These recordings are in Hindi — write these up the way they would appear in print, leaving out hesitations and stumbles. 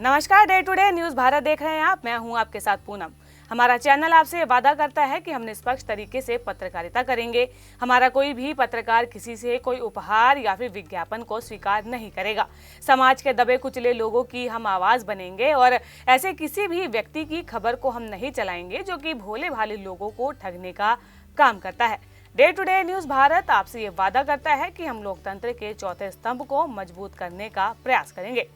नमस्कार, day to day news Bharat देख रहे हैं आप। मैं हूं आपके साथ पूनम। हमारा चैनल आपसे वादा करता है कि हम निष्पक्ष तरीके से पत्रकारिता करेंगे। हमारा कोई भी पत्रकार किसी से कोई उपहार या फिर विज्ञापन को स्वीकार नहीं करेगा। समाज के दबे कुचले लोगों की हम आवाज बनेंगे और ऐसे किसी भी व्यक्ति की खबर को हम नहीं चलाएंगे जो कि भोले भाले लोगों को ठगने का काम करता है। Day to day news Bharat आपसे ये वादा करता है कि हम लोकतंत्र के चौथे स्तंभ को मजबूत करने का प्रयास करेंगे।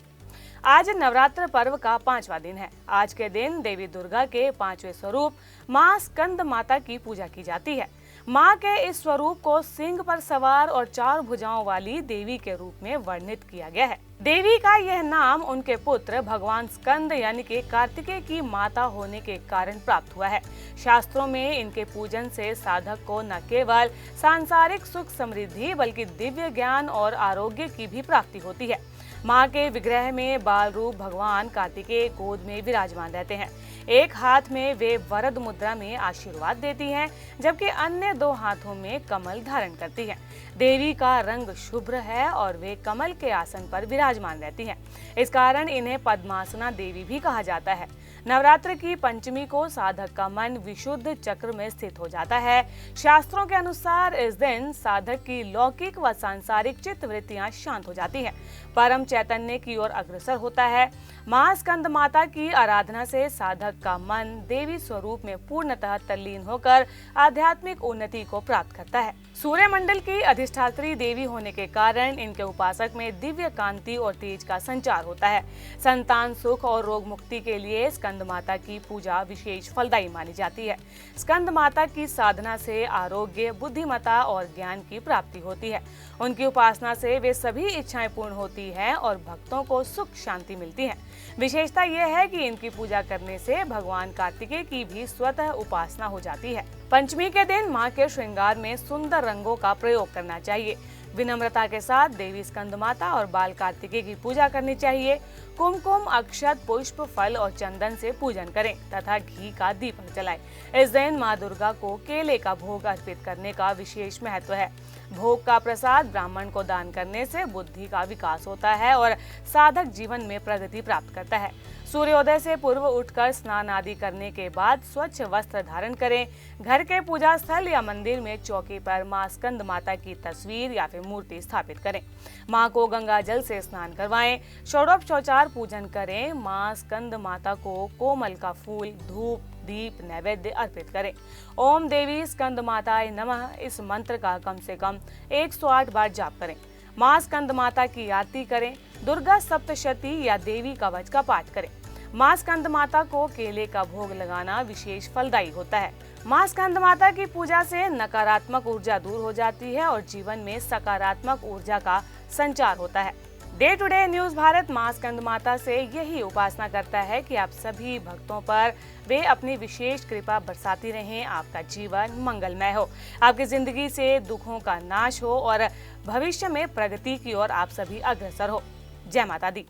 आज नवरात्र पर्व का 5वां दिन है। आज के दिन देवी दुर्गा के 5वें स्वरूप मां स्कंद माता की पूजा की जाती है। मां के इस स्वरूप को सिंह पर सवार और 4 भुजाओं वाली देवी के रूप में वर्णित किया गया है। देवी का यह नाम उनके पुत्र भगवान स्कंद यानी कि कार्तिकेय की माता होने के कारण प्राप्त हुआ है। शास्त्रों में इनके पूजन से साधक को न केवल सांसारिक सुख समृद्धि बल्कि दिव्य ज्ञान और आरोग्य की भी प्राप्ति होती है। मां के विग्रह में बाल रूप भगवान कार्तिकेय गोद में विराजमान रहते हैं। एक हाथ में वे वरद मुद्रा में आशीर्वाद देती हैं, जबकि अन्य 2 हाथों में कमल धारण करती हैं। देवी का रंग शुभ्र है और वे कमल के आसन पर विराजमान रहती हैं। इस कारण इन्हें पद्मासना देवी भी कहा जाता है। नवरात्र की पंचमी को साधक का मन विशुद्ध चक्र में स्थित हो जाता है। शास्त्रों के अनुसार इस दिन साधक की लौकिक व सांसारिक चित्त वृत्तियां शांत हो जाती हैं, परम चैतन्य की ओर अग्रसर होता है। मां स्कंद माता की आराधना से साधक का मन देवी स्वरूप में पूर्णतः तल्लीन होकर आध्यात्मिक उन्नति को प्राप्त करता है। सूर्य मंडल की अधिष्ठात्री देवी होने के कारण इनके उपासक में दिव्य कांति और तेज का संचार होता है। संतान सुख और रोग मुक्ति के लिए स्कंद माता की पूजा विशेष फलदायी मानी जाती है। स्कंद माता की साधना से आरोग्य, बुद्धिमत्ता और ज्ञान की प्राप्ति होती है। उनकी उपासना से वे सभी इच्छाएं पूर्ण होती हैं और भक्तों को सुख शांति मिलती है। विशेषता यह है कि इनकी पूजा करने से भगवान कार्तिकेय की भी स्वतः उपासना हो जाती है। पंचमी के दिन मां के श्रृंगार में सुंदर रंगों का प्रयोग करना चाहिए। विनम्रता के साथ देवी स्कंद माता और बाल कार्तिकेय की पूजा करनी चाहिए। कुमकुम, अक्षत, पुष्प, फल और चंदन से पूजन करें तथा घी का दीपक जलाएं। इस दिन मां दुर्गा को केले का भोग अर्पित करने का विशेष महत्व है। भोग का प्रसाद ब्राह्मण को दान करने से बुद्धि का विकास होता है और साधक जीवन में प्रगति प्राप्त करता है। सूर्योदय से पूर्व उठकर स्नान आदि करने के बाद स्वच्छ वस्त्र धारण करें। घर के पूजा स्थल या मंदिर में चौकी पर मां स्कंद माता की तस्वीर या फिर मूर्ति स्थापित करें। मां को गंगा जल से स्नान करवाएं। षोडशोपचार पूजन करें। मां स्कंद माता को कोमल का फूल, धूप, दीप नैवेद्य अर्पित करें। ओम देवी स्कंद माताय नमः इस मंत्र का कम से कम 108 बार जाप करें। मां स्कंद माता की आरती करें। दुर्गा सप्तशती या देवी कवच का पाठ करें। मां स्कंद माता को केले का भोग लगाना विशेष फलदायी होता है। मां स्कंद माता की पूजा से नकारात्मक ऊर्जा दूर हो जाती है और जीवन में सकारात्मक ऊर्जा का संचार होता है। Day to day news Bharat मां स्कंद माता से यही उपासना करता है कि आप सभी भक्तों पर वे अपनी विशेष कृपा बरसाती रहें। आपका जीवन मंगलमय हो, आपकी जिंदगी से दुखों का नाश हो और भविष्य में प्रगति की ओर आप सभी अग्रसर हो। जय माता दी।